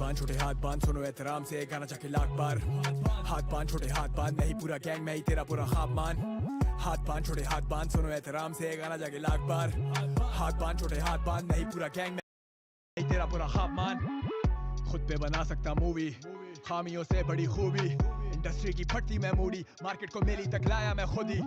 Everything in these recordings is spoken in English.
बांध छोटे हाथ बांध सुनो एहतराम से गाना जाके लाख बार हाथ बांध छोटे हाथ बांध नहीं पूरा गैंग मैं ही तेरा पूरा ख्वाब मान हाथ बांध छोटे हाथ बांध सुनो एहतराम से गाना जाके लाख बार हाथ बांध छोटे हाथ बांध नहीं पूरा गैंग मैं ही तेरा पूरा ख्वाब मान खुद पे बना सकता मूवी खामियों से बड़ी खूबी इंडस्ट्री की फटती मैं मूडी मार्केट को मेरी तक लाया मैं खुद ही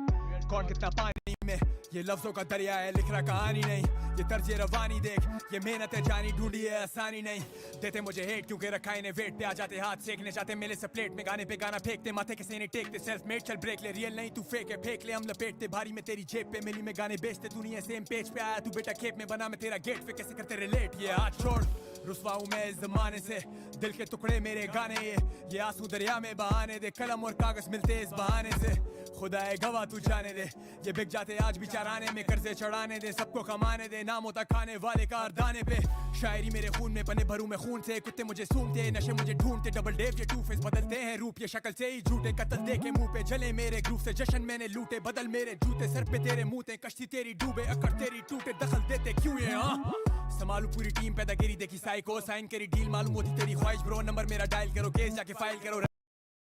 कौन कितना पानी में ये लफ्जों का दरिया है लिख रहा कहानी नहीं ये तर्ज रवानी देख ये मेहनत है जानी ढूंढी है आसानी नहीं देते मुझे हेट क्योंकि रखा इन्हें वेट पे आ जाते हाथ सेकने जाते मेले से प्लेट में गाने पे गाना फेंकते माथे के सीने टेकते सेल्फ मेड चल ब्रेक ले रियल नहीं तू फेक है फेंक ले हम लपेटते भारी में तेरी जेब पे मिली में गाने बेचते दुनिया सेम पेज पे आया तू बेटा खेप में बना मैं तेरा गेट पे कैसे करते रिलेट ये हाथ छोड़ रुस्वा हूँ मैं इस जमाने से दिल के टुकड़े मेरे गाने ये आंसू दरिया में बहाने दे कलम और कागज मिलते इस बहाने से खुदा है गवाह तू जाने दे ये बिक जाते आज भी चराने में कर्जे चढ़ाने दे सबको कमाने दे नाम होता खाने वाले का दाने पे शायरी मेरे खून में बने भरू में खून से कुत्ते मुझे सूंघते नशे मुझे ढूंढते डबल डेव ये टू फेस बदलते हैं रूप ये शक्ल से ही झूठे कत्ल देखे मुंह पे जले मेरे ग्रुप से जश्न मैंने लूटे बदल मेरे जूते सर पे तेरे मुंह ते कश्ती तेरी डूबे अकड़ तेरी टूटे दखल देते क्यों ये संभालू पूरी टीम पैदागिरी देखी साइको साइन करी डील मालूम होती तेरी ख्वाहिश ब्रो नंबर मेरा डायल करो केस जाके फाइल करो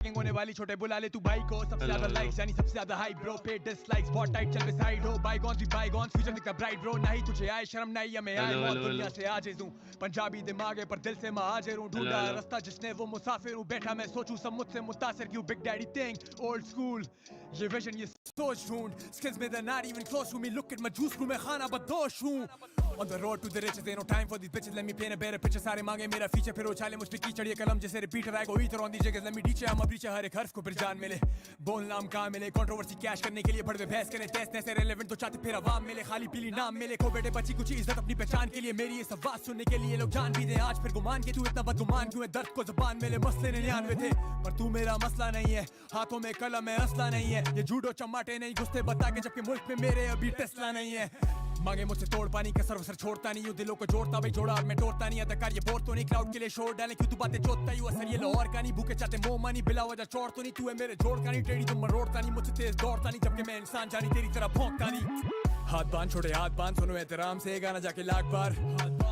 होने वाली छोटे बुला ले तू भाई को सबसे ज्यादा लाइक्स यानी सबसे ज्यादा हाई ब्रो पे डिसलाइक्स बहुत टाइट चल साइड हो बाईगॉन्स भी बाईगॉन्स फ्यूचर दिखता ब्राइट ब्रो नहीं तुझे आए शर्म नहीं हमें आए मौत दुनिया से आजिज़ हूं पंजाबी दिमाग है पर दिल से महाजिर हूं ढूंढा रास्ता जिसने वो मुसाफिर हूं बैठा मैं सोचूं सब मुझसे मुतासिर क्यों big daddy thing old school ये विजन ये सोच ढूंढ skills में they're not even close to me look at my juice crew मैं खाना बदोश हूं on the road to the riches ain't no time for these bitches let me paint a better picture सारे मांगे मेरा फीचर फिर उछाले मुझ पे कीचड़ ये कलम जैसे रिपीटर आएगा इधर on the jigger let me reach I'm a breacher हर एक हर्फ को फिर जान मिले बोल नाम कहाँ मिले कंट्रोवर्सी कैश करने के लिए भड़वे बहस करें टेस्ट ऐसे रेलेवेंट तो चाहते फिर आवाम मिले खाली पीली नाम मिले को बेटे बची कुछ इज्जत अपनी पहचान के लिए मेरी ये सब बात सुनने के लिए लोग जान भी दे आज फिर गुमान के तू इतना बदगुमान क्यों है दर्द को जुबान मिले मसले 99 थे पर तू मेरा मसला नहीं है हाथों में कलम है असला नहीं है ये जूडो चमाटे नहीं घुसते बता के जबकि मुल्क में मेरे अभी टेस्ला नहीं है मांगे मुझसे तोड़ पानी का सर छोड़ता नहीं हूँ दिलों को जोड़ता भाई जोड़ा मैं तोड़ता नहीं अदाकार ये बोर तो नहीं क्राउड के लिए शोर डाले क्यों तू बातें जोतता ही असर ये लाहौर का नहीं भूखे चाहते मोह मानी बिला वजह चोर तो नहीं तू है मेरे जोड़ का नहीं टेढ़ी तुम मरोड़ता नहीं मुझसे तेज दौड़ता नहीं जबकि मैं इंसान जानी तेरी तरह भौंकता नहीं हाथ बांध छोटे हाथ बांध सुनो एहतराम से गाना जाके लाख बार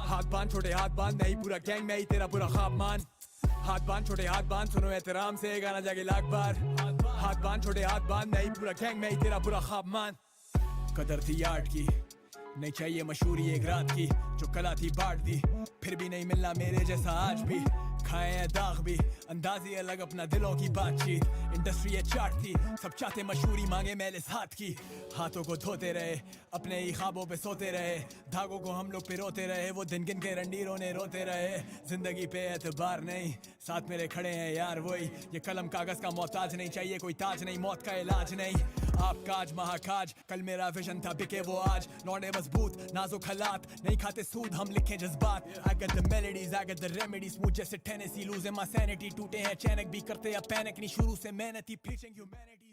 हाथ बांध छोटे हाथ बांध नहीं पूरा गैंग मैं ही तेरा पूरा ख्वाब मान हाथ बांध छोटे हाथ बांध सुनो एहतराम से गाना जाके लाख बार हाथ बांध छोटे हाथ बांध नहीं पूरा गैंग मैं ही तेरा पूरा ख्वाब मान कदर थी आर्ट की नहीं चाहिए मशहूरी एक रात की जो कला थी बांट दी फिर भी नहीं मिलना मेरे जैसा आज भी खाए हैं दाग भी अंदाज़ी अलग अपना दिलों की बातचीत इंडस्ट्री ये चाट थी सब चाहते मशहूरी मांगे मैले हाथ की हाथों को धोते रहे अपने ही ख्वाबों पे सोते रहे धागों को हम लोग पिरोते रहे वो दिन गिन के रंडीरों ने रोते रहे जिंदगी पे एतबार नहीं साथ मेरे खड़े हैं यार वही ये कलम कागज का मोहताज नहीं चाहिए कोई ताज नहीं मौत का इलाज नहीं आपका आज महाकाज कल मेरा विजन था बिके वो आज लौंडे मजबूत नाजुक हालात नहीं खाते सूद हम लिखे जज्बात I got the melodies I got the remedies मुझ जैसे टेनेसी लूजे my sanity टूटे हैं चैनक भी करते या पैनिक नहीं शुरू से मेहनत ही preaching humanity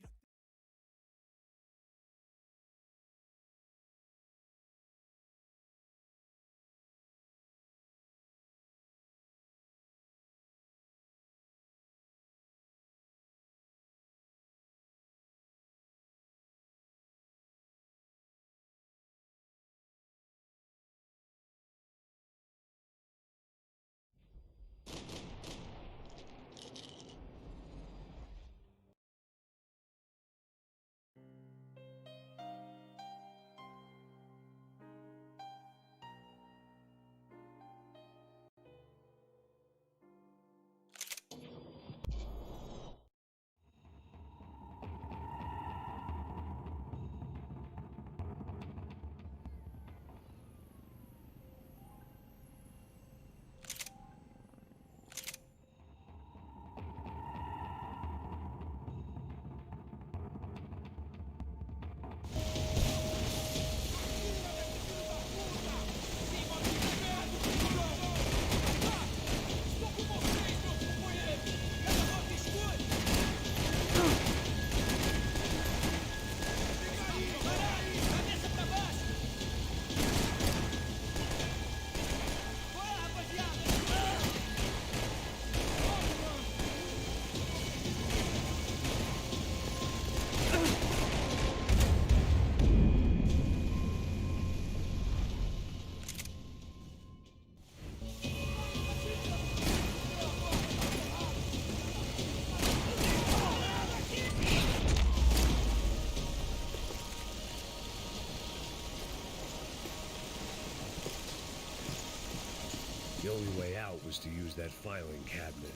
was to use that filing cabinet.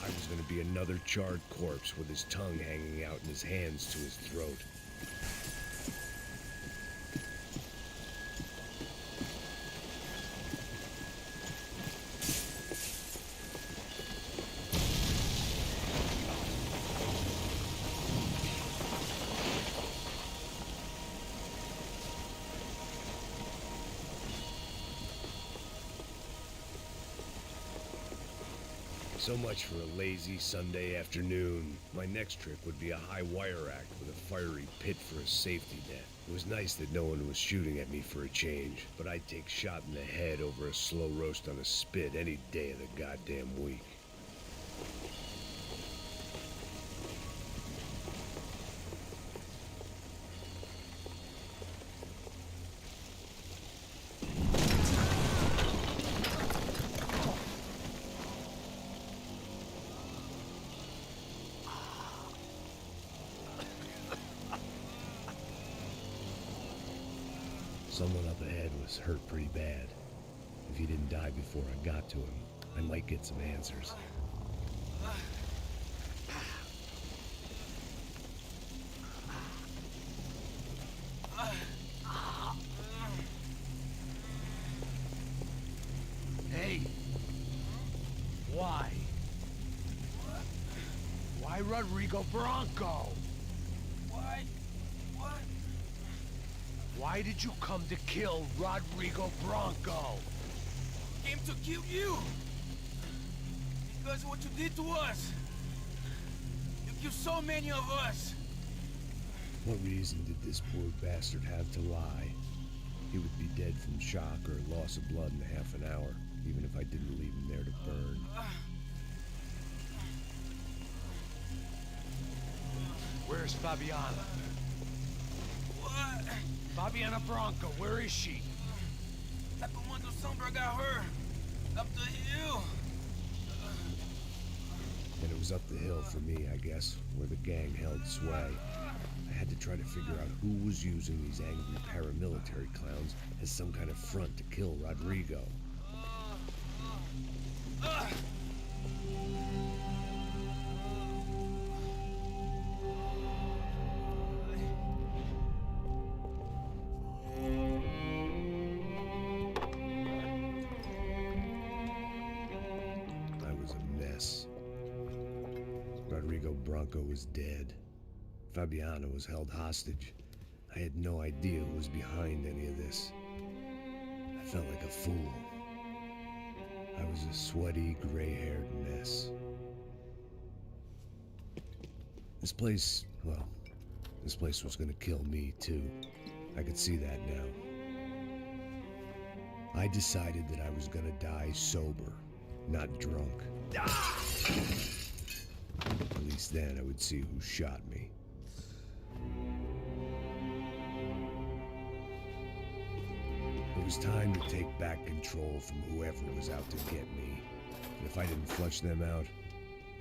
I was gonna be another charred corpse with his tongue hanging out and his hands to his throat. So much for a lazy Sunday afternoon. My next trick would be a high wire act with a fiery pit for a safety net. It was nice that no one was shooting at me for a change, but I'd take shot in the head over a slow roast on a spit any day of the goddamn week. Someone up ahead was hurt pretty bad. If he didn't die before I got to him, I might get some answers. Hey! Why? Why Rodrigo Bronco? Why? What? Why did you come to kill Rodrigo Bronco? Came to kill you! Because of what you did to us! You killed so many of us! What reason did this poor bastard have to lie? He would be dead from shock or loss of blood in half an hour, even if I didn't leave him there to burn. Where's Fabiana? What? Fabiana Bronco, where is she? That Commander Sombra got her! Up the hill! And it was up the hill for me, I guess, where the gang held sway. I had to try to figure out who was using these angry paramilitary clowns as some kind of front to kill Rodrigo. I was a mess. Rodrigo Bronco was dead. Fabiana was held hostage. I had no idea who was behind any of this. I felt like a fool. I was a sweaty, gray-haired mess. This place was gonna kill me too. I could see that now. I decided that I was gonna die sober, not drunk. At least then I would see who shot me. It was time to take back control from whoever was out to get me. And if I didn't flush them out,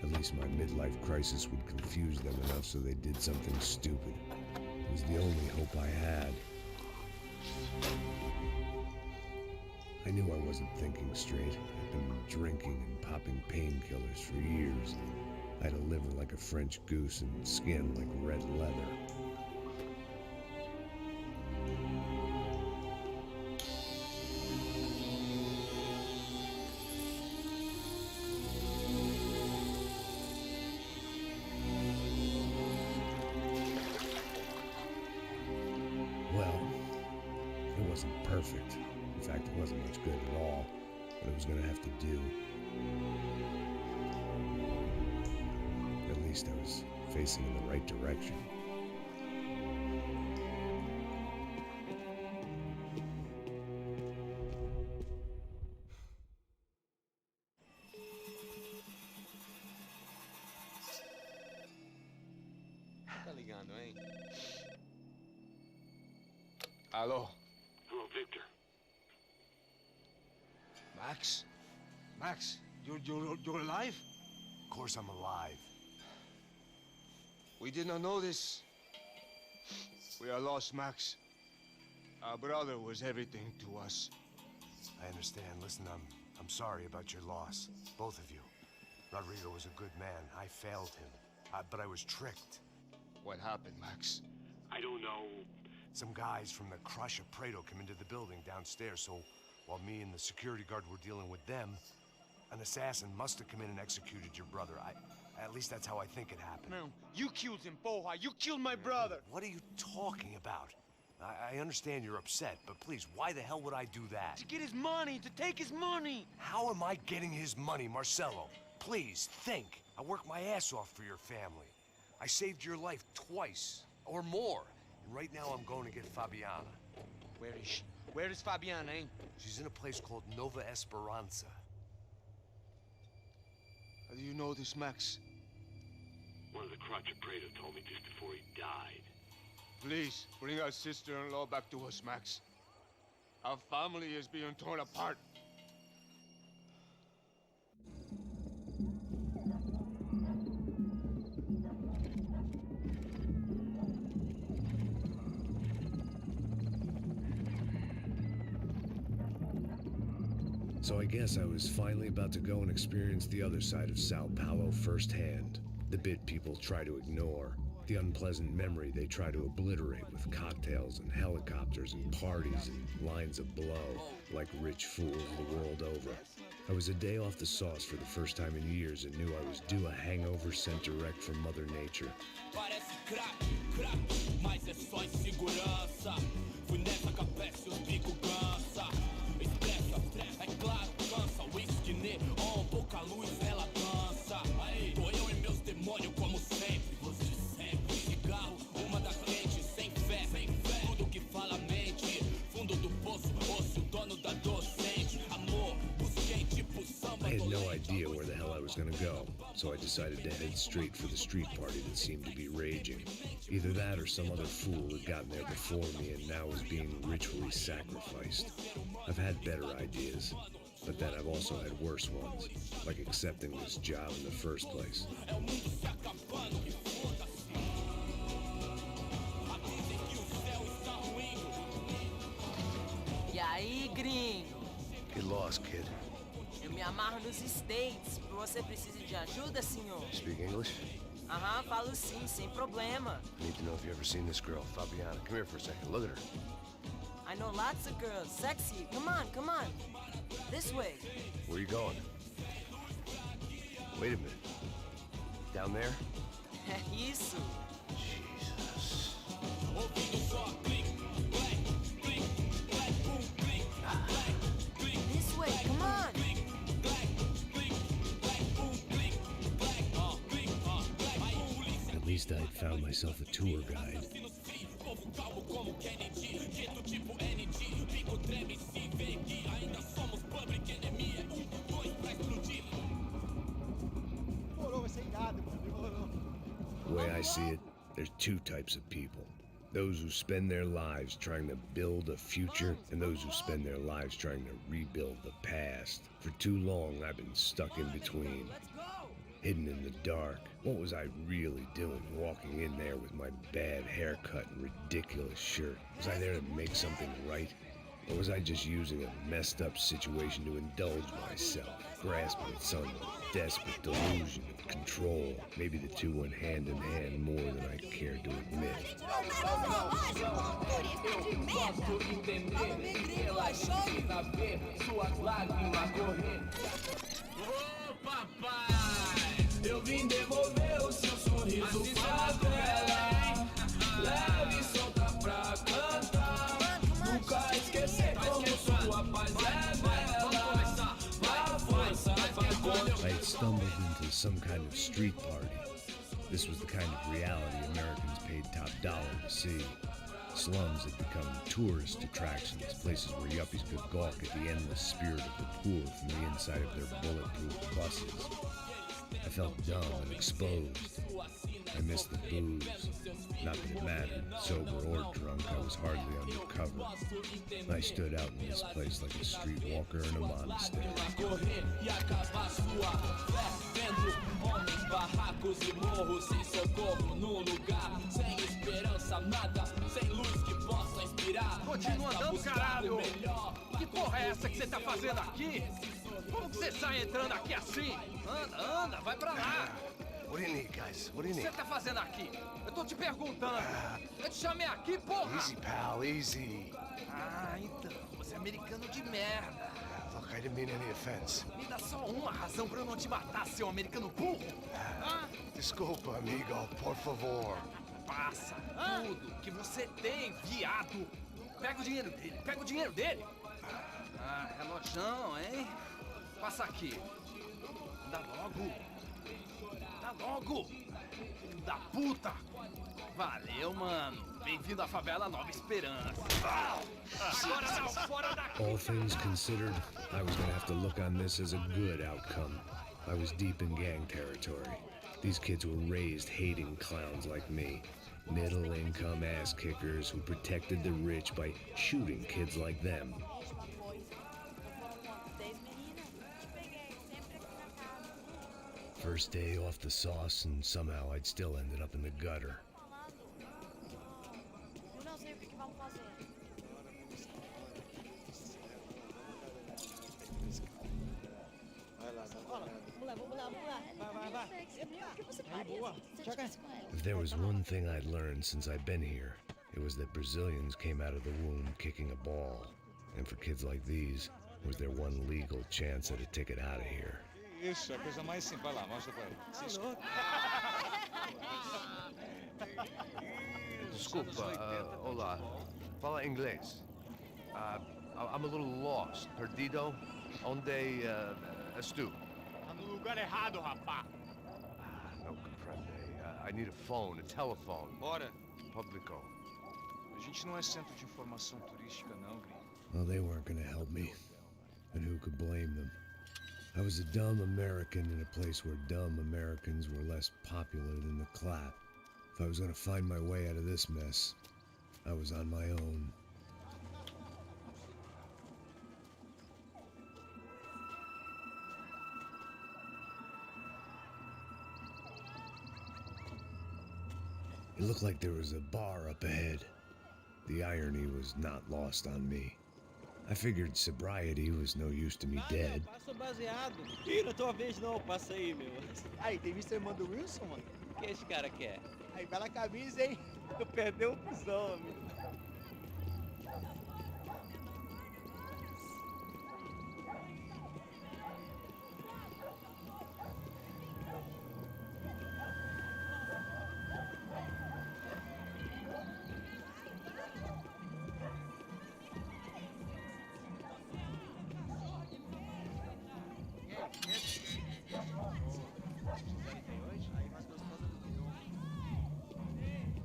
at least my midlife crisis would confuse them enough so they did something stupid. It was the only hope I had. I knew I wasn't thinking straight. I'd been drinking and popping painkillers for years. I had a liver like a French goose and skin like red leather. Well, it wasn't perfect. In fact, it wasn't much good at all, but it was gonna have to do. At least I was facing in the right direction. Tá ligando, hein? Alô? Hello, Victor. Max? Max, you're alive? Of course I'm alive. We did not know this. We are lost, Max. Our brother was everything to us. I understand. Listen, I'm sorry about your loss. Both of you. Rodrigo was a good man. I failed him. But I was tricked. What happened, Max? I don't know. Some guys from the Crush of Prado came into the building downstairs, so while me and the security guard were dealing with them, an assassin must have come in and executed your brother. At least that's how I think it happened. Man, you killed him, Poha. You killed my brother. What are you talking about? I understand you're upset, but please, why the hell would I do that? To get his money, to take his money. How am I getting his money, Marcelo? Please, think. I worked my ass off for your family. I saved your life twice, or more. And right now I'm going to get Fabiana. Where is she? Where is Fabiana, eh? She's in a place called Nova Esperanza. How do you know this, Max? One of the Crotch of Prado told me just before he died. Please, bring our sister-in-law back to us, Max. Our family is being torn apart. So I guess I was finally about to go and experience the other side of Sao Paulo firsthand. The bit people try to ignore. The unpleasant memory they try to obliterate with cocktails and helicopters and parties and lines of blow, like rich fools the world over. I was a day off the sauce for the first time in years and knew I was due a hangover sent direct from Mother Nature. Parece crack, mas é só insegurança. Fui nessa capeste, os bico cansa. Estressa, é claro, cansa. Whisky neon, pouca luz, ela dança. Tô eu e meus demônios como sempre. Você sempre, cigarro, uma da frente, sem fé. Tudo que fala mente. Fundo do poço, osso, dono da docente. Amor, busquei tipo samba. I had no idea where the hell I was gonna go, so I decided to head straight for the street party that seemed to be raging. Either that or some other fool had gotten there before me and now was being ritually sacrificed. I've had better ideas, but then I've also had worse ones, like accepting this job in the first place. E aí, gringo? Get lost, kid. Eu me amarro nos States. Você precisa de ajuda, senhor? Speak English? Aham, falo sim, sem problema. I need to know if you've ever seen this girl, Fabiana. Come here for a second. Look at her. I know lots of girls. Sexy. Come on, come on. This way. Where are you going? Wait a minute. Down there? Isso. Jesus. This way, come on. At least I'd found myself a tour guide. The way I see it, there's two types of people. Those who spend their lives trying to build a future, and those who spend their lives trying to rebuild the past. For too long, I've been stuck in between. Hidden in the dark. What was I really doing walking in there with my bad haircut and ridiculous shirt? Was I there to make something right? Or was I just using a messed up situation to indulge myself, grasping at some desperate delusion of control? Maybe the two went hand in hand more than I cared to admit. Eu vim devolver o seu sorriso favela. Leve e solta pra cantar. Nunca esquecer como sua paz é bela. Vá, força, I had stumbled into some kind of street party. This was the kind of reality Americans paid top dollar to see. Slums had become tourist attractions, places where yuppies could gawk at the endless spirit of the poor from the inside of their bulletproof buses. I felt dumb and exposed. I missed the booze. Not that it mattered, sober or drunk, I was hardly undercover. I stood out in this place like a streetwalker in a monastery. Continua andando, caralho! Que porra é essa que você tá fazendo aqui? Como que você sai entrando aqui assim? Anda, anda, vai pra lá! What do you need, guys? What do O you que need? você tá fazendo aqui? Eu tô te perguntando. Eu te chamei aqui, porra! Easy, pal, easy. Ah, então, você é americano de merda. Look, I didn't mean any offense. Me dá só uma razão pra eu não te matar, seu americano burro. Ah, Desculpa, amigo, por favor. passa tudo que você tem, viado. Pega o dinheiro dele, pega o dinheiro dele. Ah, relojão, hein? Passa aqui. Dá logo. Dá logo. Filho da puta. Valeu, mano. Bem-vindo à favela Nova Esperança. Agora não, fora daqui. All things considered, I was gonna have to look on this as a good outcome. I was deep in gang territory. These kids were raised hating clowns like me. Middle-income ass-kickers who protected the rich by shooting kids like them. First day off the sauce, and somehow I'd still ended up in the gutter. Eu não sei o que vamos fazer. Vamos lá. Vai. O que você faria se eu tivesse com ela? If there was one thing I'd learned since I'd been here, it was that Brazilians came out of the womb kicking a ball. And for kids like these, was their one legal chance at a ticket out of here. Isso, é a coisa mais simples. Vai lá, mostra pra ele. Desculpa, olá. Fala inglês. I'm a little lost. Perdido? Onde estou? Tá no lugar errado, rapá. Não compreende. I need a phone, a telephone. Bora. Publico. A gente não é centro de informação turística, não, gringo. Well, they weren't gonna help me. And who could blame them? I was a dumb American in a place where dumb Americans were less popular than the clap. If I was gonna find my way out of this mess, I was on my own. It looked like there was a bar up ahead. The irony was not lost on me. I figured sobriety was no use to me dead. Passo baseado. Ih, não é tua vez não, passa aí, meu. Aí, tem visto a irmã do Wilson, mano? O que esse cara quer? Aí, bela camisa, hein? Tu perdeu o cuzão, amigo.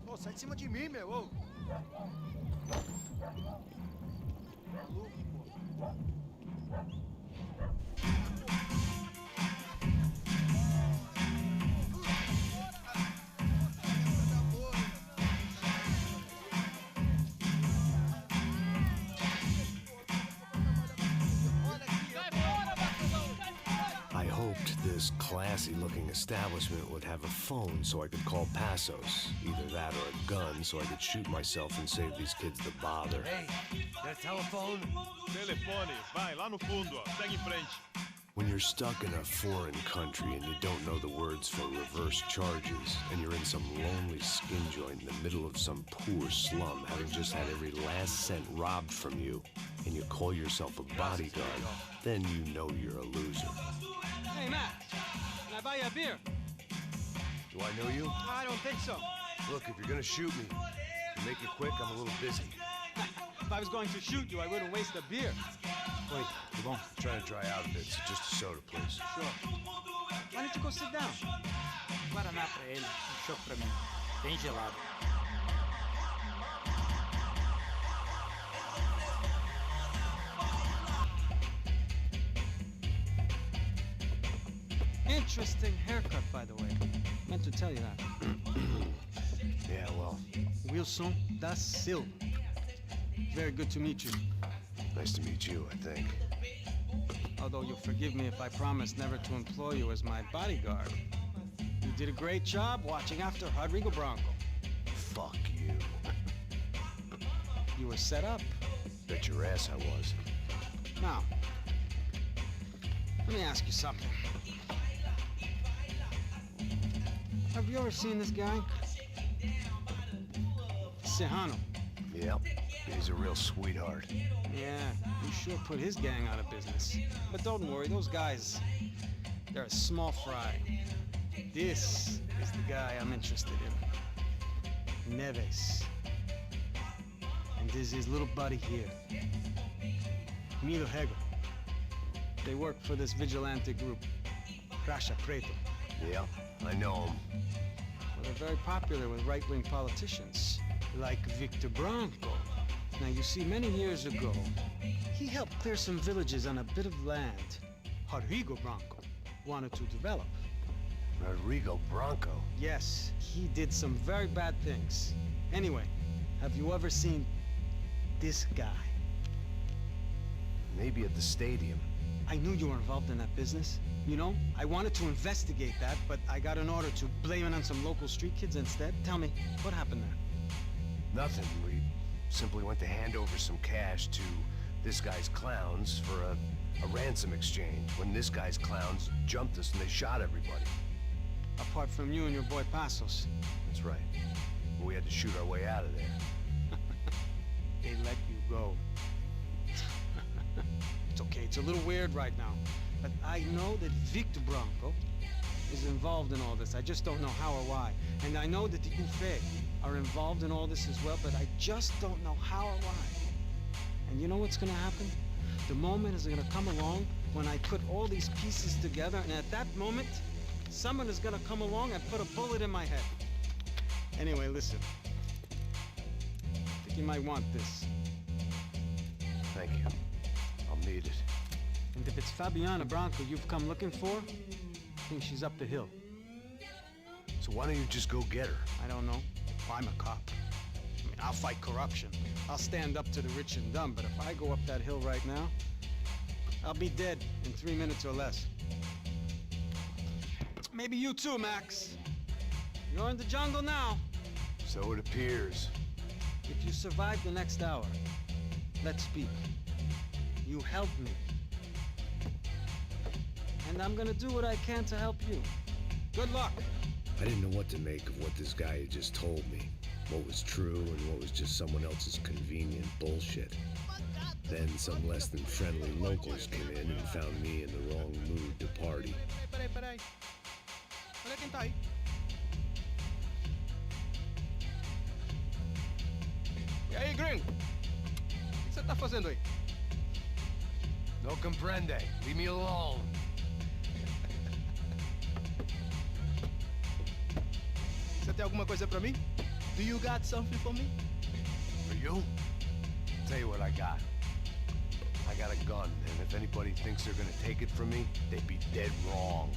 Pô, sai de cima de mim, meu. Ô. I hoped this classy-looking establishment would have a phone so I could call Passos. Either that or a gun so I could shoot myself and save these kids the bother. Hey, got a telephone? Telefone, vai, lá no fundo, ó. Segue em frente. When you're stuck in a foreign country and you don't know the words for reverse charges, and you're in some lonely skin joint in the middle of some poor slum, having just had every last cent robbed from you, and you call yourself a bodyguard, then you know you're a loser. Hey, Matt, can I buy you a beer? Do I know you? I don't think so. Look, if you're gonna shoot me, to make it quick, I'm a little busy. If I was going to shoot you, I wouldn't waste a beer. Wait, come on. I'm trying to dry out a bit, so just a soda, please. Sure. Why don't you go sit down? Guaraná pra ele, chopp pra mim. Bem gelado. Interesting haircut, by the way. Meant to tell you that. Yeah, well, Wilson da Silva. Very good to meet you. nice to meet you, I think. Although you'll forgive me if I promise never to employ you as my bodyguard. You did a great job watching after Rodrigo Branco. Fuck you. You were set up. Bet your ass I was. Now, let me ask you something. Have you ever seen this guy? Serrano. Yep, he's a real sweetheart. Yeah, you sure put his gang out of business. But don't worry, those guys, they're a small fry. This is the guy I'm interested in. Neves. And this is his little buddy here. Milo Hegel. They work for this vigilante group, Caixa Preto. Yeah, I know him. Well, they're very popular with right-wing politicians, like Victor Branco. Now, you see, many years ago, he helped clear some villages on a bit of land Rodrigo Branco wanted to develop. Rodrigo Branco? Yes, he did some very bad things. Anyway, have you ever seen this guy? Maybe at the stadium. I knew you were involved in that business. You know, I wanted to investigate that, but I got an order to blame it on some local street kids instead. Tell me, what happened there? Nothing. We simply went to hand over some cash to this guy's clowns for a ransom exchange when this guy's clowns jumped us and they shot everybody. Apart from you and your boy Passos. That's right. We had to shoot our way out of there. They let you go. It's okay, it's a little weird right now. But I know that Victor Branco is involved in all this. I just don't know how or why. And I know that the UFE are involved in all this as well, but I just don't know how or why. And you know what's gonna happen? The moment is gonna come along when I put all these pieces together, and at that moment, someone is gonna come along and put a bullet in my head. Anyway, listen. I think you might want this. Thank you. I'll need it. And if it's Fabiana Branco you've come looking for, I think she's up the hill. So why don't you just go get her? I don't know. I'm a cop. I mean, I'll fight corruption. I'll stand up to the rich and dumb, but if I go up that hill right now, I'll be dead in 3 minutes or less. Maybe you too, Max. You're in the jungle now. So it appears. If you survive the next hour, let's speak. You help me. And I'm gonna do what I can to help you. Good luck. I didn't know what to make of what this guy had just told me. What was true and what was just someone else's convenient bullshit. Then some less than friendly locals came in and found me in the wrong mood to party. Peraí. Olha quem tá aí. E aí, gringo? O que você tá fazendo aí? No comprende. Leave me alone. Você tem alguma coisa pra mim? Do you got something for me? For you? Tell you what I got. I got a gun, and if anybody thinks they're gonna take it from me, they'd be dead wrong.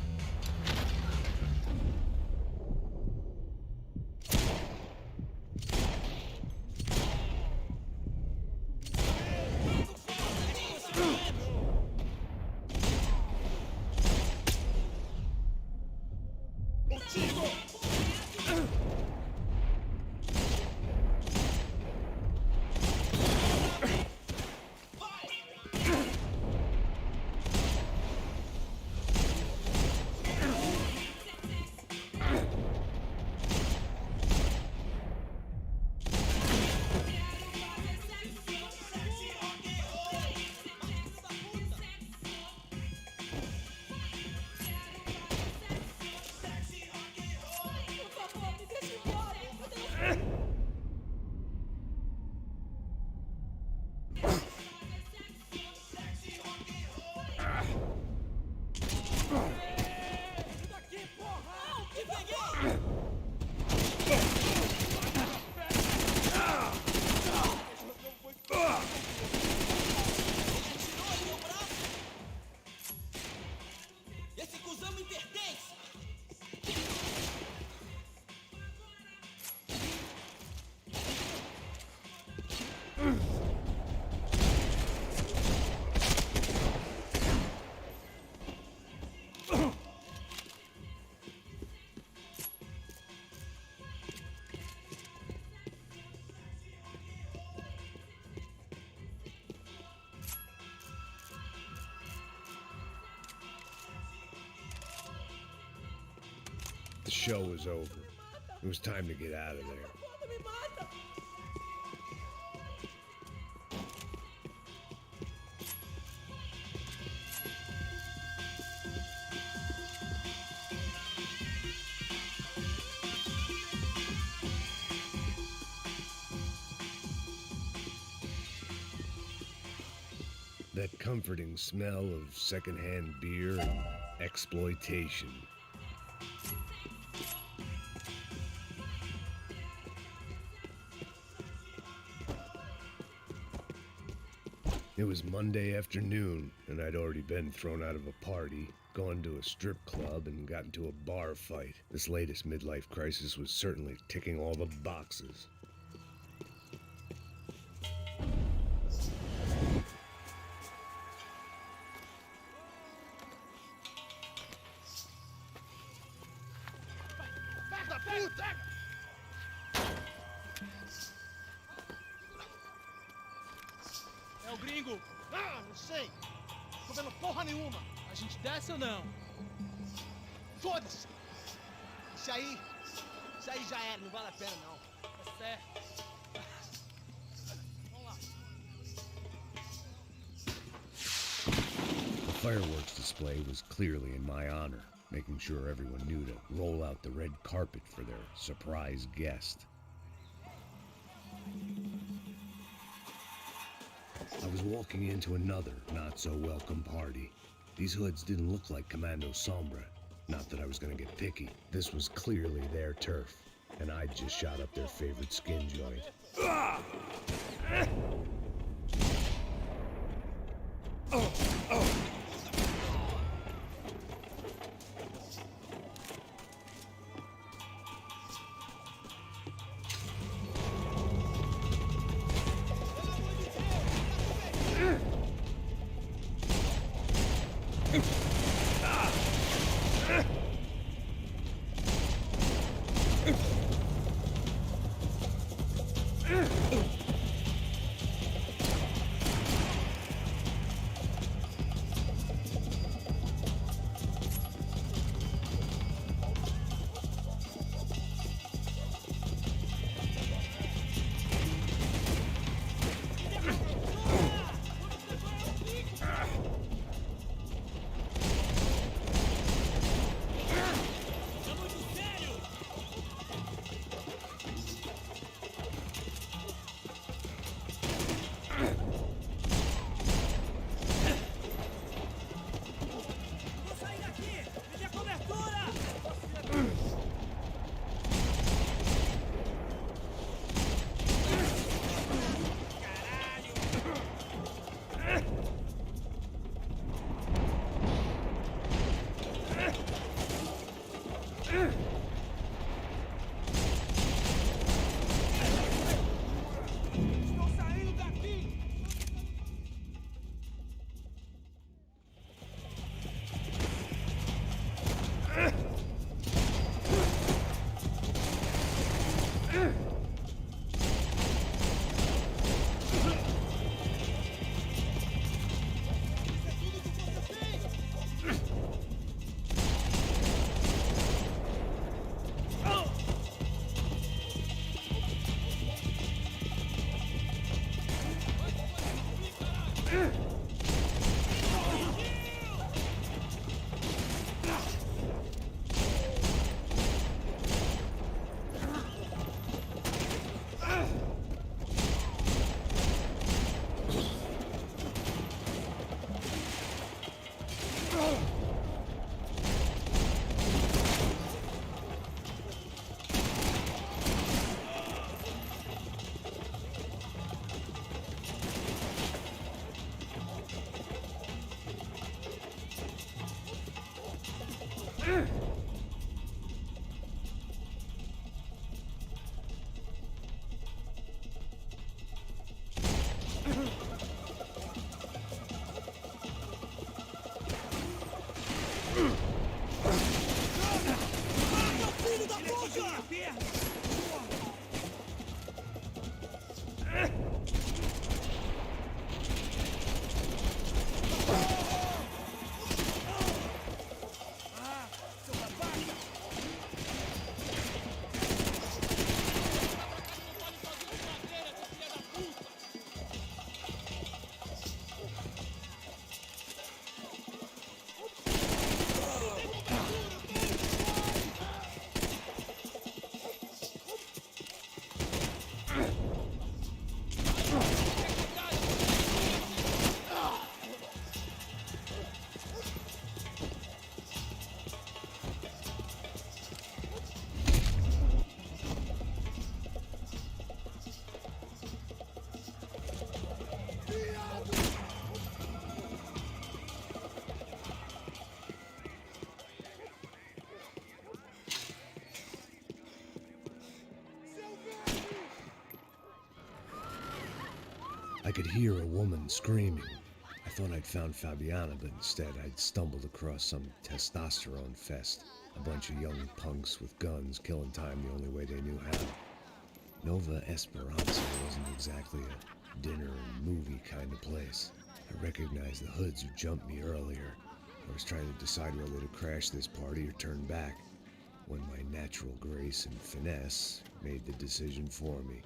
Esse cuzão me pertence! The show was over. It was time to get out of there. That comforting smell of secondhand beer and exploitation. It was Monday afternoon, and I'd already been thrown out of a party, gone to a strip club, and got into a bar fight. This latest midlife crisis was certainly ticking all the boxes. É o gringo! Ah, não sei! Tô vendo porra nenhuma! A gente desce ou não? Foda-se! Isso aí já era, não vale a pena não. Tá certo. Vamos lá. The fireworks display was clearly in my honor, making sure everyone knew to roll out the red carpet for their surprise guest. I was walking into another not-so-welcome party. These hoods didn't look like Commando Sombra. Not that I was gonna get picky. This was clearly their turf, and I'd just shot up their favorite skin joint. I could hear a woman screaming. I thought I'd found Fabiana, but instead I'd stumbled across some testosterone fest. A bunch of young punks with guns killing time the only way they knew how. Nova Esperanza wasn't exactly a dinner and movie kind of place. I recognized the hoods who jumped me earlier. I was trying to decide whether to crash this party or turn back, when my natural grace and finesse made the decision for me.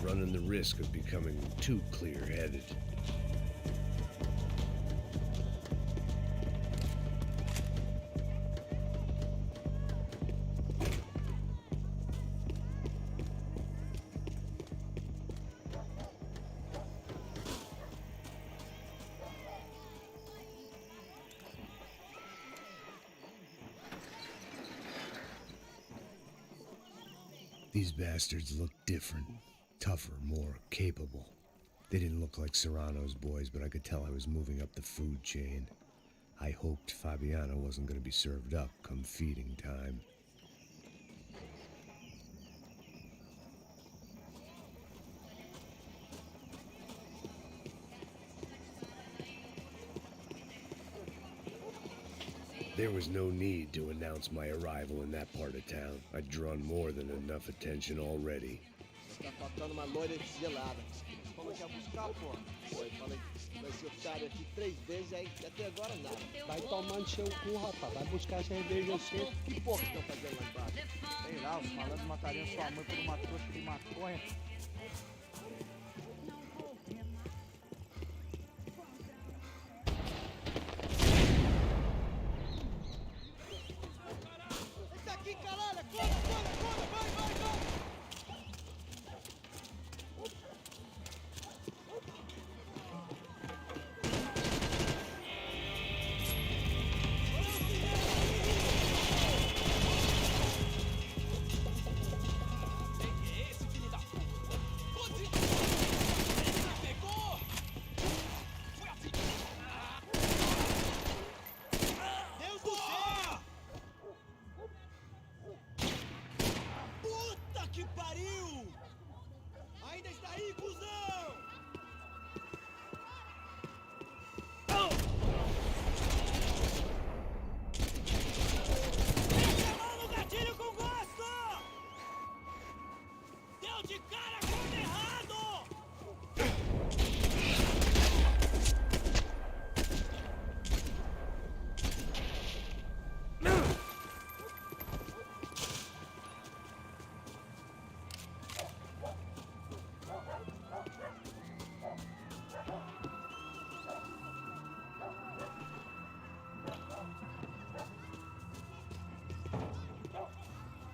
Running the risk of becoming too clear-headed. These bastards look different. Tougher, more capable. They didn't look like Serrano's boys, but I could tell I was moving up the food chain. I hoped Fabiano wasn't going to be served up come feeding time. There was no need to announce my arrival in that part of town. I'd drawn more than enough attention already. Tá faltando uma loira gelada. Falou que ia buscar, pô. Foi, falei que vai ser oficiário aqui 3 vezes, aí até agora nada. Vai tomando seu cu, rapaz. Vai buscar cerveja você. Que porra que estão fazendo lá embaixo? Sei lá, os malandros matariam sua mãe por uma trouxa de maconha. Eita aqui, caralho! Corra, vai, vai, vai!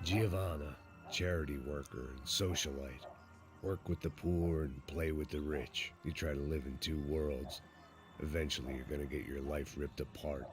Giovanna, charity worker and socialite. Work with the poor and play with the rich. You try to live in two worlds. Eventually you're gonna get your life ripped apart.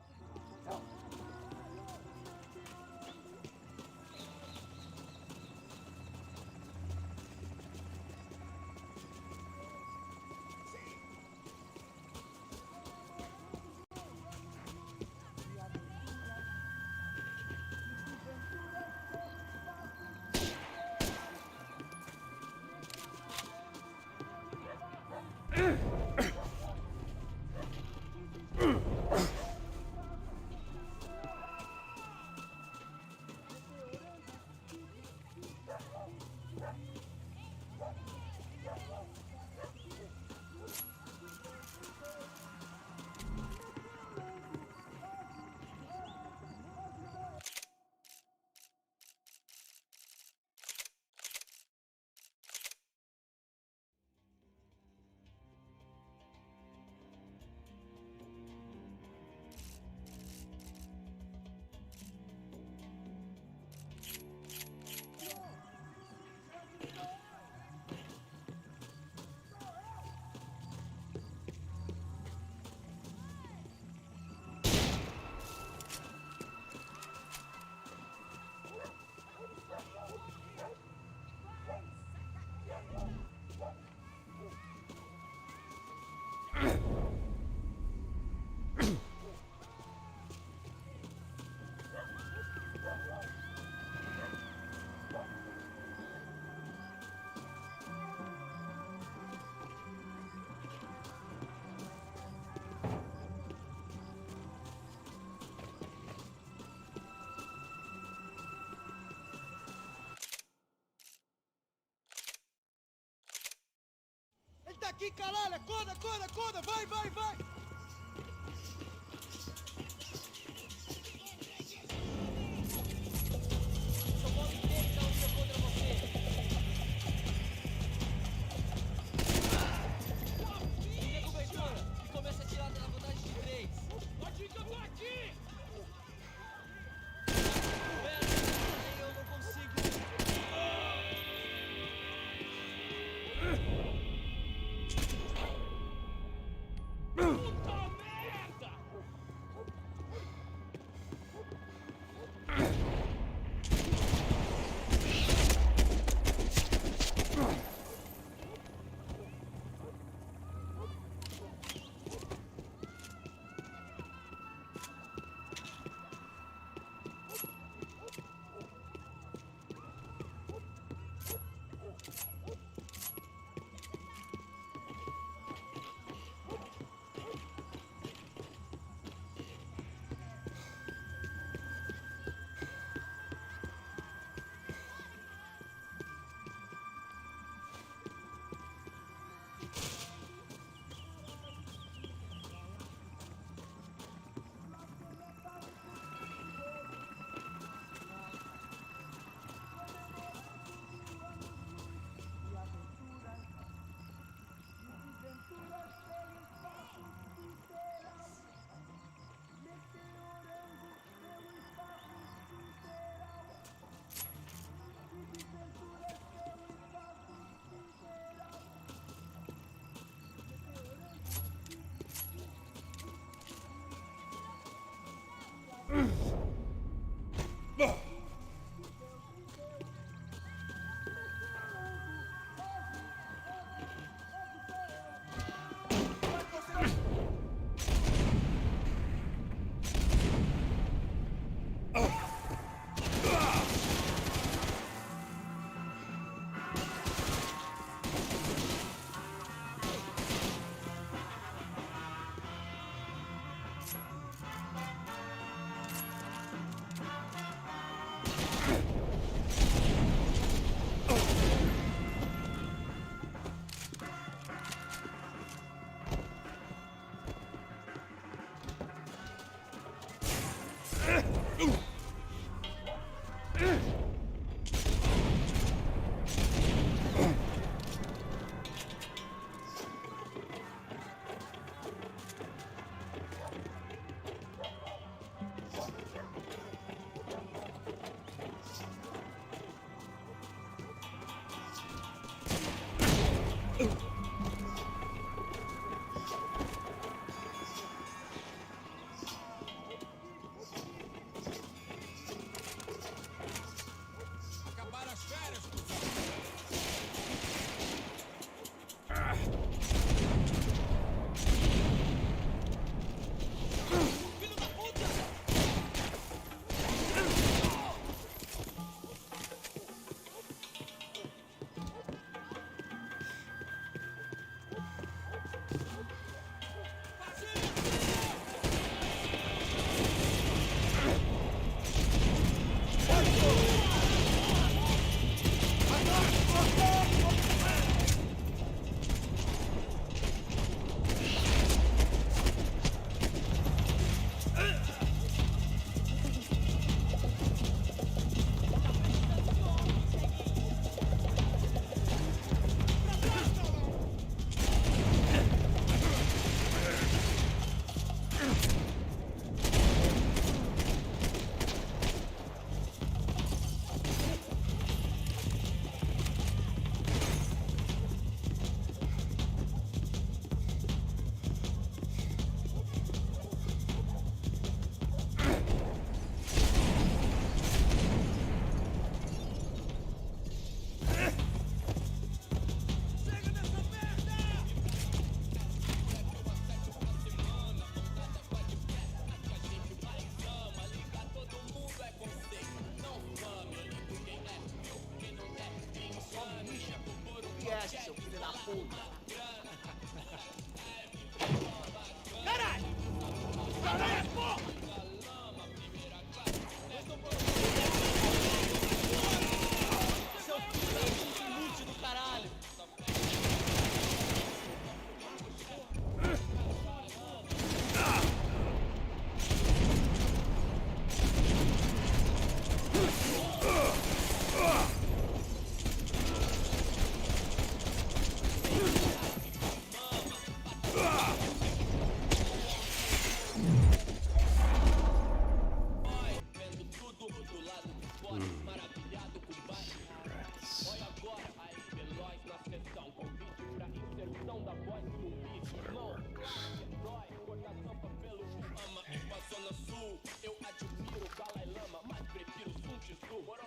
aqui, caralho! Acorda, acorda, acorda! Vai, vai, vai! Seu modo inteiro da luta contra você. Liga cobertura e começa a tirar na vantagem de 3. Pode ir que eu tô aqui! Pera, eu não consigo. Puta merda!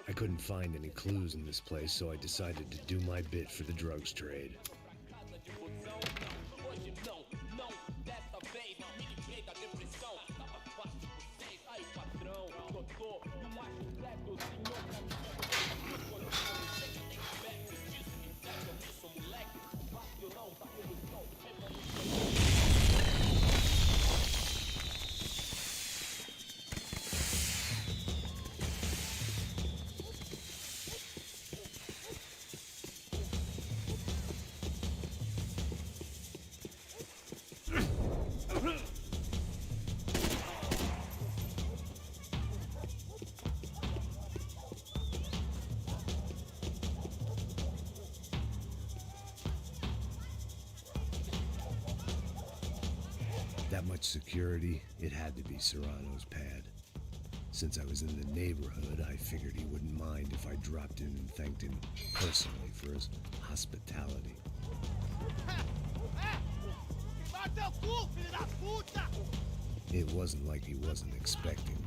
I couldn't find any clues in this place, so I decided to do my bit for the drugs trade. That much security, it had to be Serrano's pad. Since I was in the neighborhood, I figured he wouldn't mind if I dropped in and thanked him personally for his hospitality. It wasn't like he wasn't expecting me.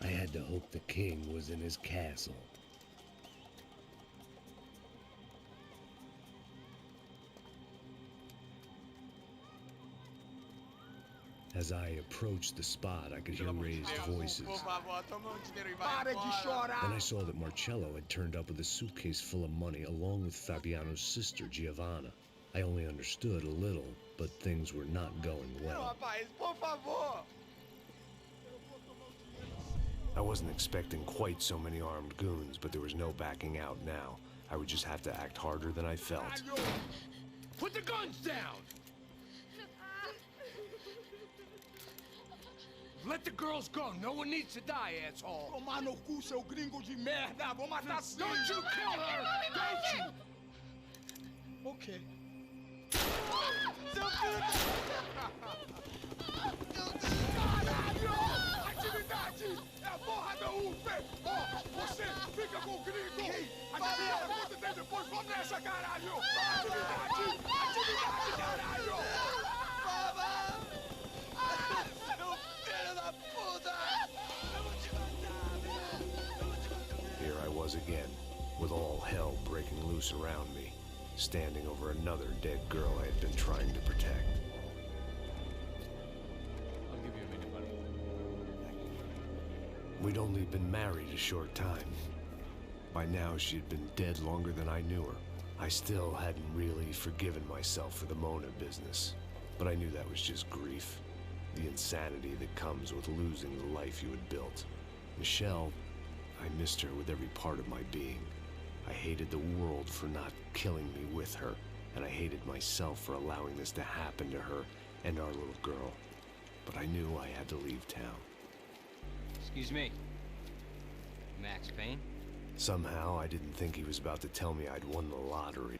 I had to hope the king was in his castle. As I approached the spot, I could hear raised voices. Then I saw that Marcello had turned up with a suitcase full of money along with Fabiano's sister, Giovanna. I only understood a little, but things were not going well. I wasn't expecting quite so many armed goons, but there was no backing out now. I would just have to act harder than I felt. Put the guns down! Let the girls go. No one needs to die, asshole. Tomar no cu, seu gringo de merda. Vou matar sim. Don't you kill her! Don't you! Okay. Seu filho da... Caralho! depois começa, caralho! Atividade! Atividade, caralho! Seu filho da puta! Eu vou te matar, meu! Eu vou te matar! Here I was again, with all hell breaking loose around me, standing over another dead girl I had been trying to protect. I'll give you a minute, buddy. We'd only been married a short time. By now, she had been dead longer than I knew her. I still hadn't really forgiven myself for the Mona business, but I knew that was just grief. The insanity that comes with losing the life you had built. Michelle, I missed her with every part of my being. I hated the world for not killing me with her, and I hated myself for allowing this to happen to her and our little girl. But I knew I had to leave town. Excuse me. Max Payne? Somehow, I didn't think he was about to tell me I'd won the lottery.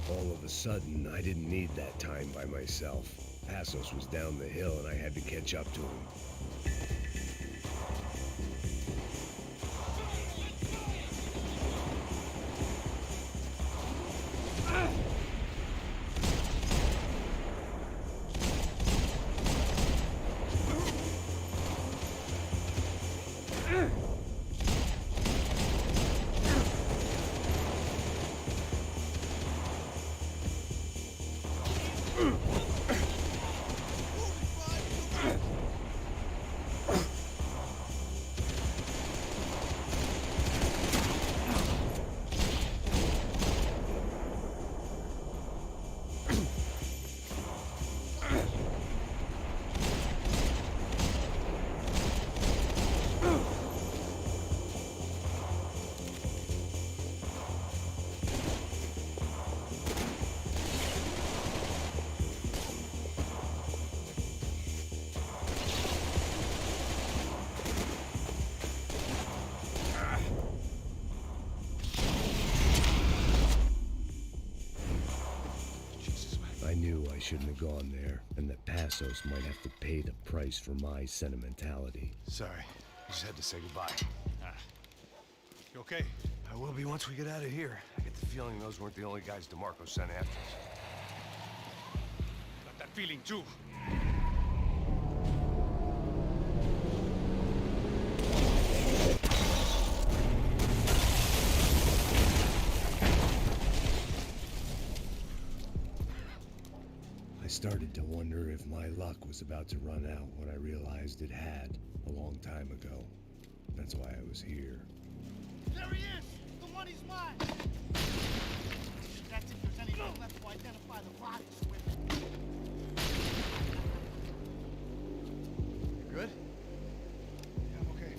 All of a sudden, I didn't need that time by myself. ASUS was down the hill and I had to catch up to him. I knew I shouldn't have gone there, and that Passos might have to pay the price for my sentimentality. Sorry, I just had to say goodbye. You okay? I will be once we get out of here. I get the feeling those weren't the only guys DeMarco sent after us. Got that feeling too. I started to wonder if my luck was about to run out when I realized it had a long time ago. That's why I was here. There he is! The money's mine! That's if there's anything left to identify the bodies with. You good? Yeah, I'm okay.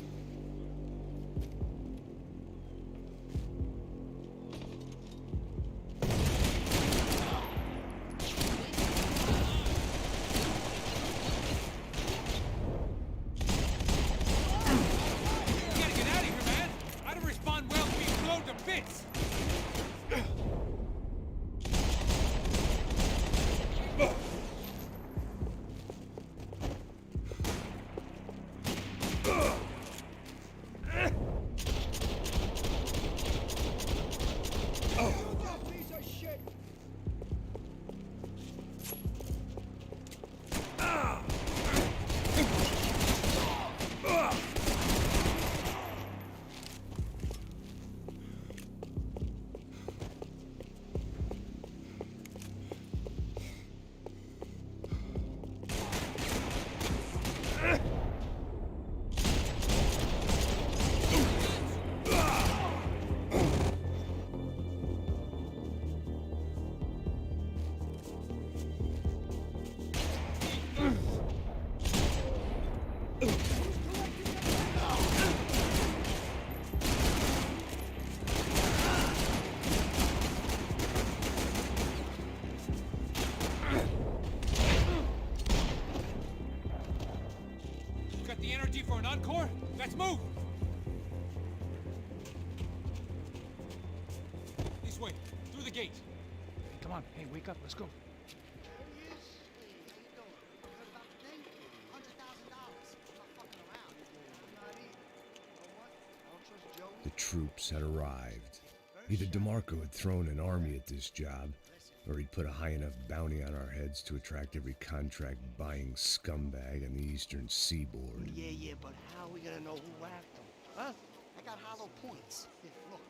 For an encore? Let's move! This way. Hey, wake up. Let's go. The troops had arrived. Either DeMarco had thrown an army at this job, or he'd put a high enough bounty on our heads to attract every contract-buying scumbag on the eastern seaboard. Yeah, but how are we gonna know who whacked them? Huh? I got hollow points. Yeah, look,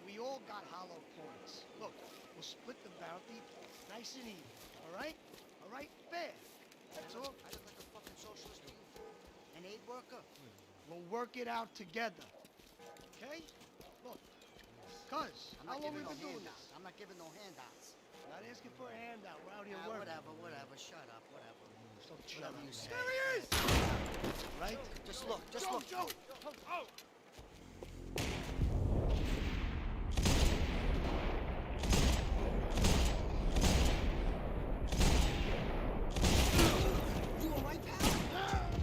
we all got hollow points. Look, we'll split the bounty nice and even, all right? All right? Fair. That's all. I look like a fucking socialist to you. An aid worker? We'll work it out together. Okay? Look, cuz, how long we been doing this? I'm not giving no handouts. Not asking for a handout. We're out here working. Whatever. Shut up, whatever. Shut up. There he is! Right? Just look. Joe! Oh! You all right, pal?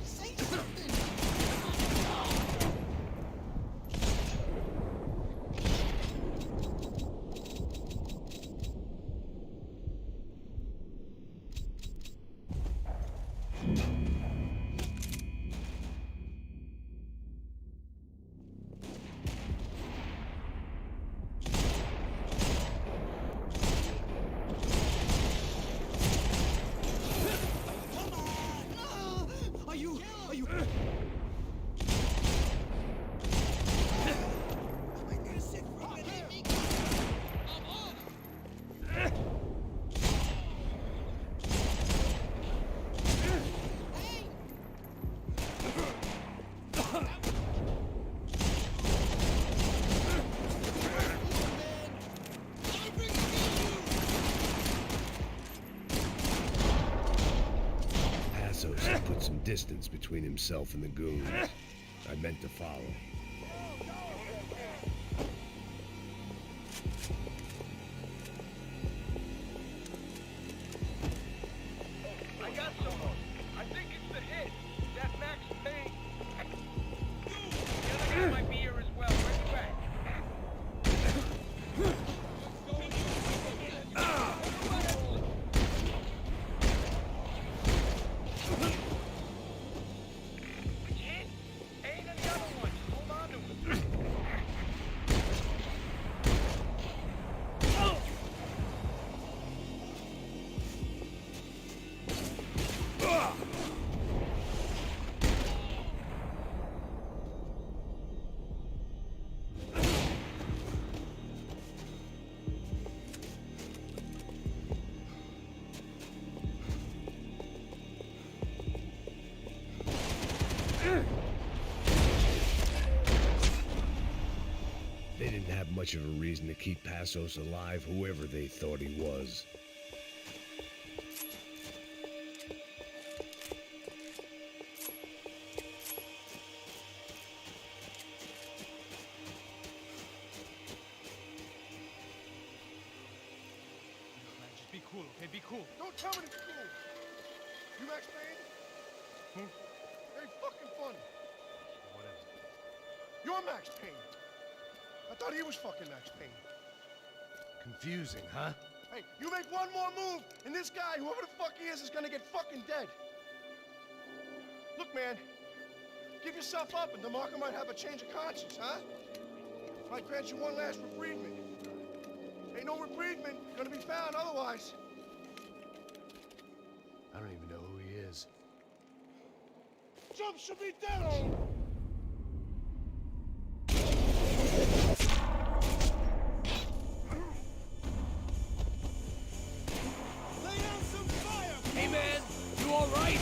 Say something! ASUS had put some distance between himself and the goons. I meant to follow. I got someone. I think it's the hit. That Max Payne. The other guy might be here as well. Where you at? Hit? Payne and the other one. Hold on to him. They didn't have much of a reason to keep Passos alive, whoever they thought he was. Just be cool, okay? Be cool. Don't tell me to be cool. You Max Payne? Who? Very fucking funny. Whatever. You're Max Payne. I thought he was fucking Max Payne. Confusing, huh? Hey, you make one more move, and this guy, whoever the fuck he is gonna get fucking dead. Look, man, give yourself up, and DeMarco might have a change of conscience, huh? Might grant you one last reprievement. Ain't no reprievement gonna be found otherwise. I don't even know who he is. Jump should be dead. Hey man, you alright?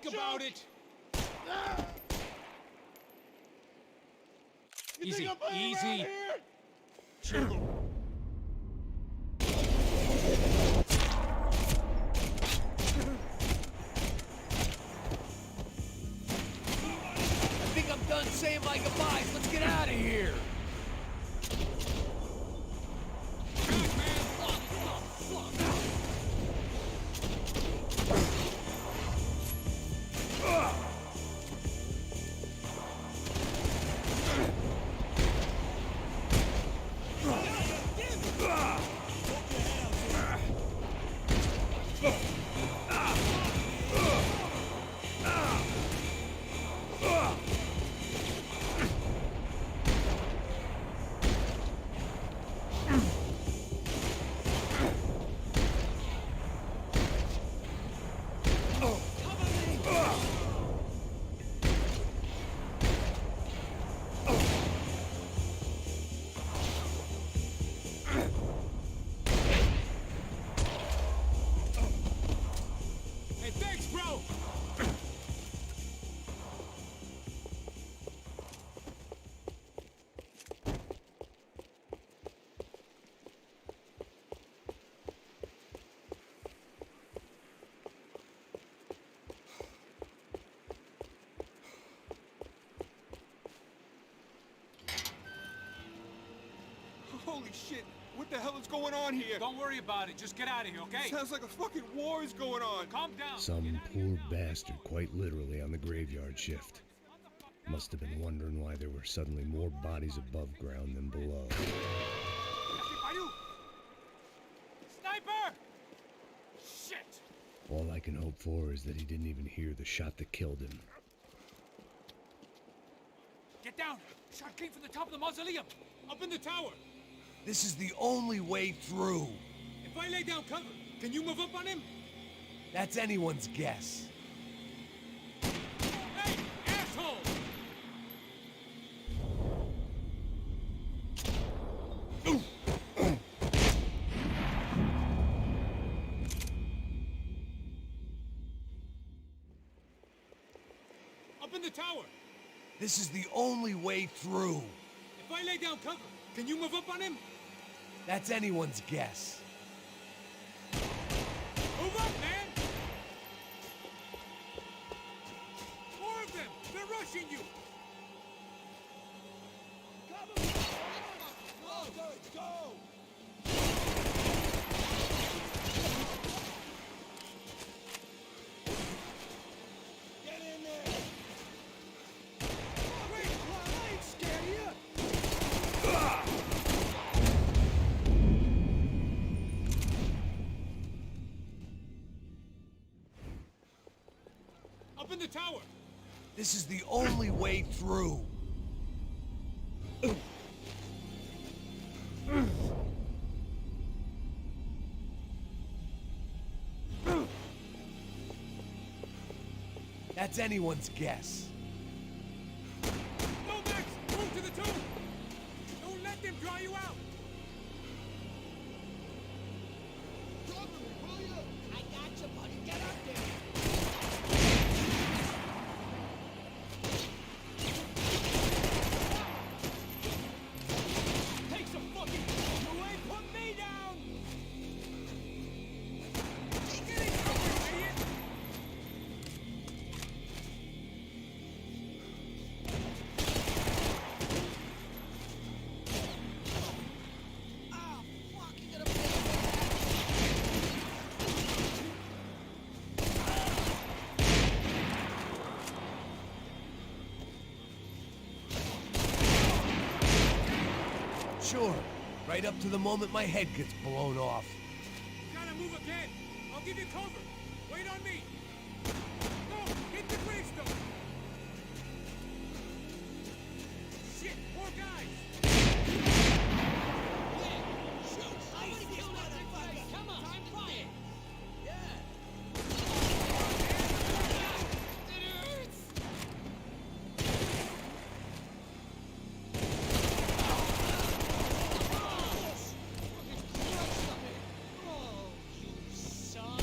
Think about it! Easy, easy. Chill. I think I'm done saying my goodbyes. Let's get out of here. Hey, thanks, bro! Holy shit! What the hell is going on here? Don't worry about it. Just get out of here, okay? Sounds like a fucking war is going on. Calm down. Some poor bastard, quite literally, on the graveyard shift. Must have been wondering why there were suddenly more bodies above ground than below. Sniper! Shit! All I can hope for is that he didn't even hear the shot that killed him. Get down! Shot came from the top of the mausoleum! Up in the tower! This is the only way through. If I lay down cover, can you move up on him? That's anyone's guess. Hey, asshole! Up in the tower! This is the only way through. If I lay down cover, can you move up on him? That's anyone's guess. Move up, man! More of them! They're rushing you! Go! Get in there! Wait! I ain't scared of you! Up in the tower! This is the only way through. That's anyone's guess. Go, Max! Move to the tomb! Don't let them draw you out! I got you, buddy. Get up there! Take some fucking away! Put me down! Get in cover, idiot! Sure, right up to the moment my head gets blown off. Gotta move again. I'll give you cover. Wait on me. Go, hit the gravestone. Shit, more guys. Yeah, shoot. Somebody kill that motherfucker. Come on, time fire. Yeah. It hurts. Oh, you son.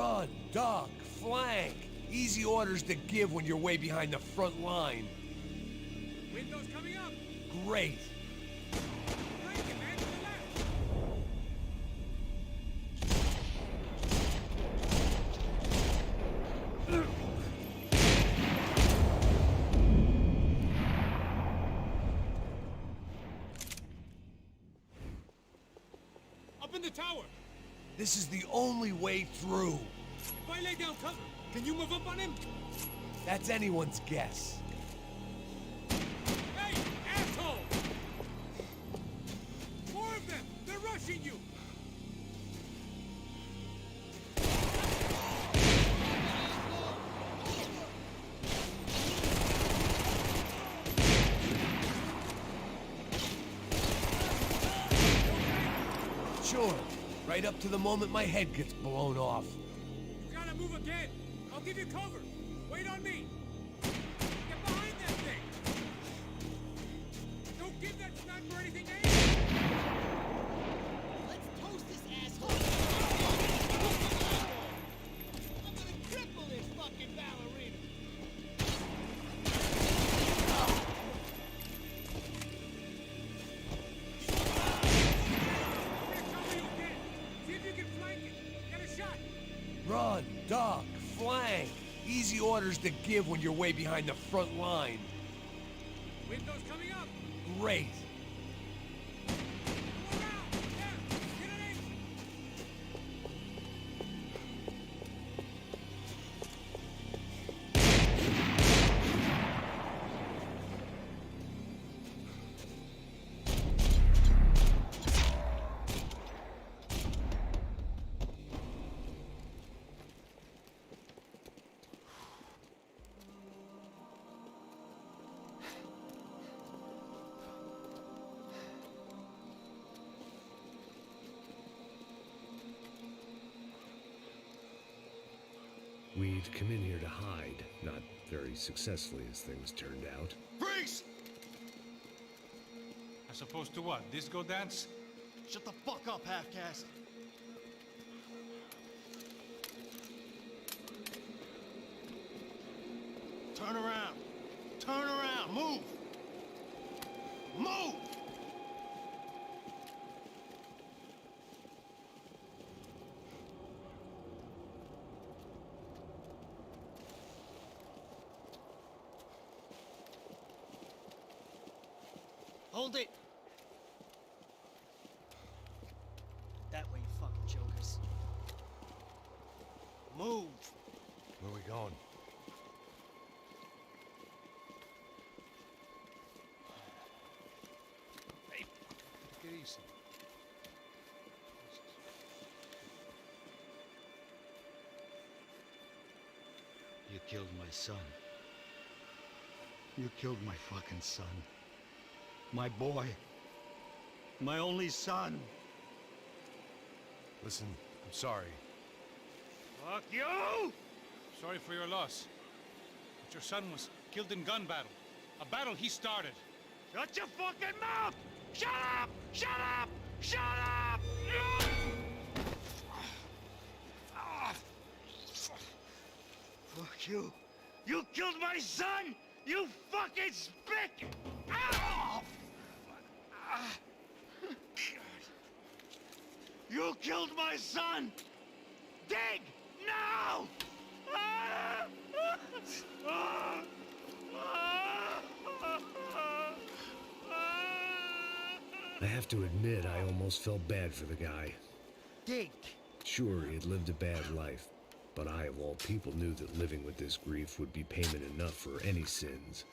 Run, duck, flank. Easy orders to give when you're way behind the front line. Windows coming up. Great. Flank it, man, to the left. Up in the tower. This is the only way through. If I lay down cover, can you move up on him? That's anyone's guess. Hey, asshole! More of them! They're rushing you! Sure. Right up to the moment my head gets blown off. You gotta move again! I'll give you cover! Wait on me! Get behind that thing! Don't give that sniper anything to aim! Let's toast this asshole! I'm gonna cripple this fucking ballerina! See if you can flank it! Get a shot! Run, duck, flank. Easy orders to give when you're way behind the front line. Windows coming up! Great. Go around! Yeah! Get an aim! We'd come in here to hide, not very successfully as things turned out. Freeze! As opposed to what? Disco dance? Shut the fuck up, half-caste! Turn around! Turn around! Move! Move! Hold it! That way, you fucking jokers. Move! Where are we going? Hey, take it easy. You killed my son. You killed my fucking son. My boy. My only son. Listen, I'm sorry. Fuck you! Sorry for your loss. But your son was killed in gun battle. A battle he started. Shut your fucking mouth! Shut up! Shut up! Shut up! Fuck you! You killed my son! You fucking spick! Ow! You killed my son! Dig! Now! I have to admit, I almost felt bad for the guy. Dig! Sure, he had lived a bad life, but I, of all people, knew that living with this grief would be payment enough for any sins.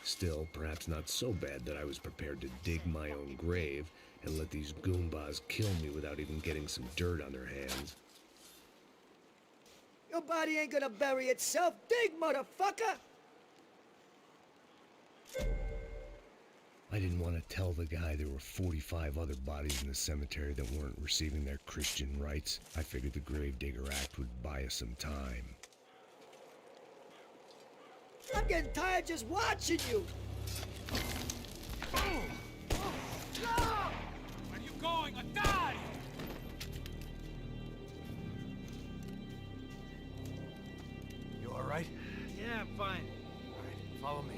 Still, perhaps not so bad that I was prepared to dig my own grave and let these goombas kill me without even getting some dirt on their hands. Your body ain't gonna bury itself. Dig, motherfucker! I didn't want to tell the guy there were 45 other bodies in the cemetery that weren't receiving their Christian rites. I figured the Gravedigger Act would buy us some time. I'm getting tired just watching you. Where are you going? A die! I'm fine. All right, follow me.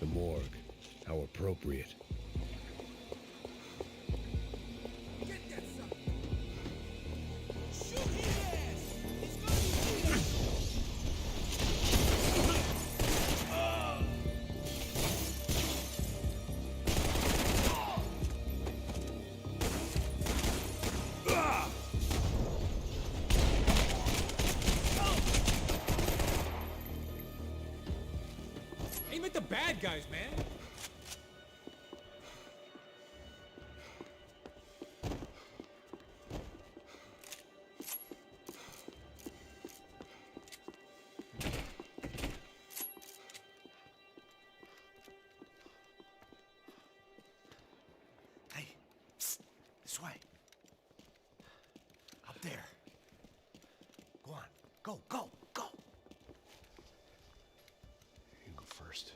The morgue. How appropriate. Aim at the bad guys, man. Hey, psst, this way. Up there. Go on, go, go, go. You go first.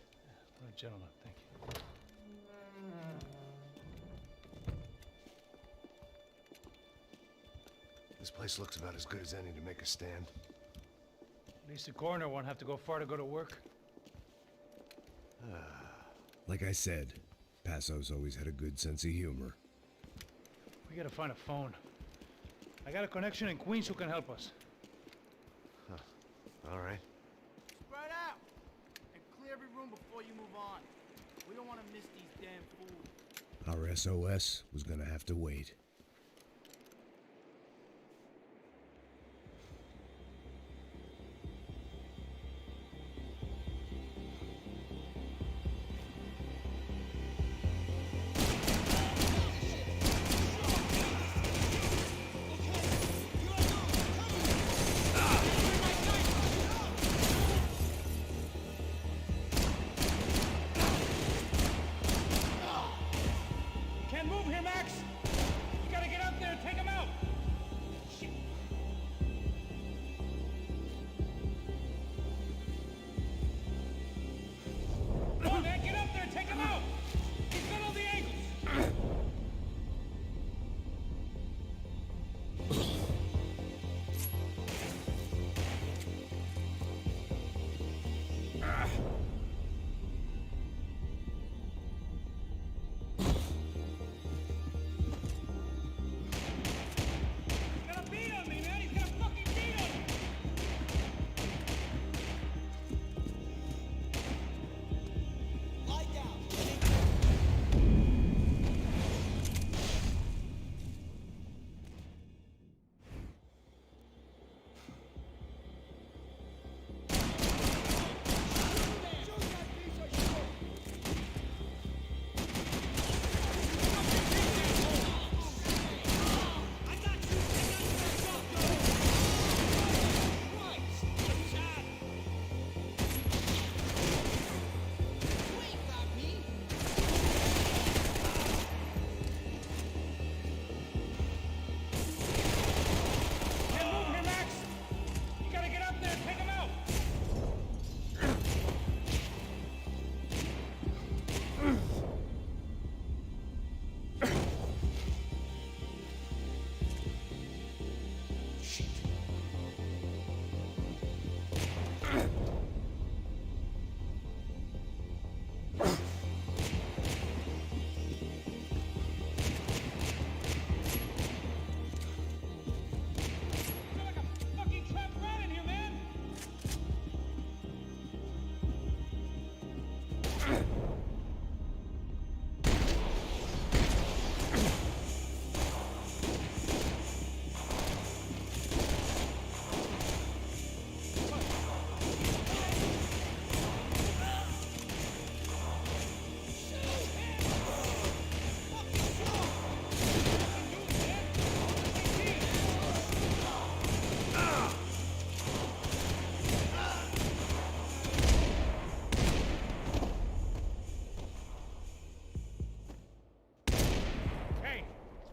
Gentlemen, thank you. This place looks about as good as any to make a stand. At least the coroner won't have to go far to go to work. Like I said, Passo's always had a good sense of humor. We gotta find a phone. I got a connection in Queens who can help us. All right. Spread out! And clear every room before you move on. We don't want to miss these damn fools. Our SOS was gonna have to wait. Can't move here, Max!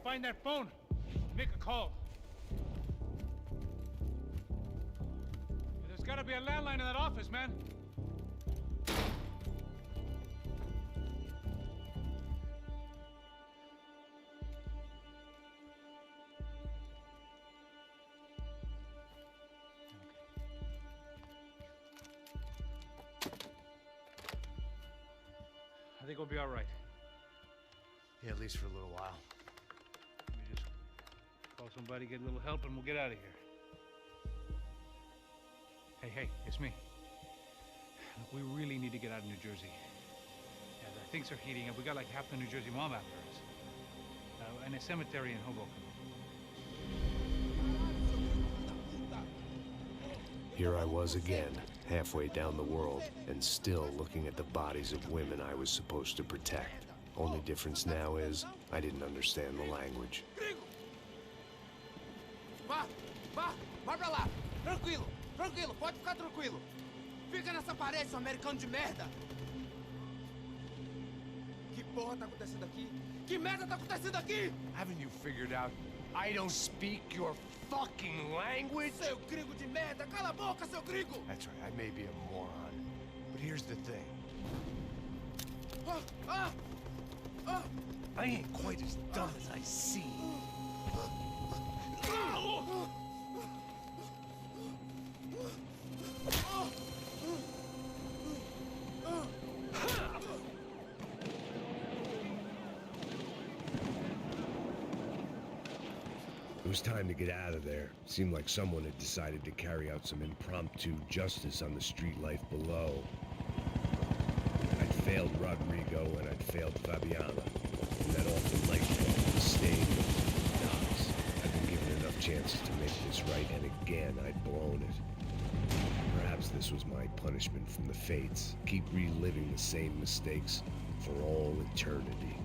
Find that phone. Make a call. There's gotta be a landline in that office, man. I think we'll be all right. Yeah, at least for a little while. Call somebody, get a little help, and we'll get out of here. Hey, it's me. Look, we really need to get out of New Jersey. Yeah, things are heating up. We got like half the New Jersey mob after us. And a cemetery in Hoboken. Here I was again, halfway down the world, and still looking at the bodies of women I was supposed to protect. Only difference now is, I didn't understand the language. Vai pra lá! Tranquilo, pode ficar tranquilo. Fica nessa parede, seu americano de merda! Que porra tá acontecendo aqui? Que merda tá acontecendo aqui? Haven't you figured out I don't speak your fucking language? Seu gringo de merda! Cala a boca, seu gringo! That's right, I may be a moron, but here's the thing. I ain't quite as dumb as I seem. It was time to get out of there. Seemed like someone had decided to carry out some impromptu justice on the street life below. I'd failed Rodrigo and I'd failed Fabiana. And that awful night the stain of knocks. I'd been given enough chances to make this right, and again I'd blown it. Perhaps this was my punishment from the fates. Keep reliving the same mistakes for all eternity.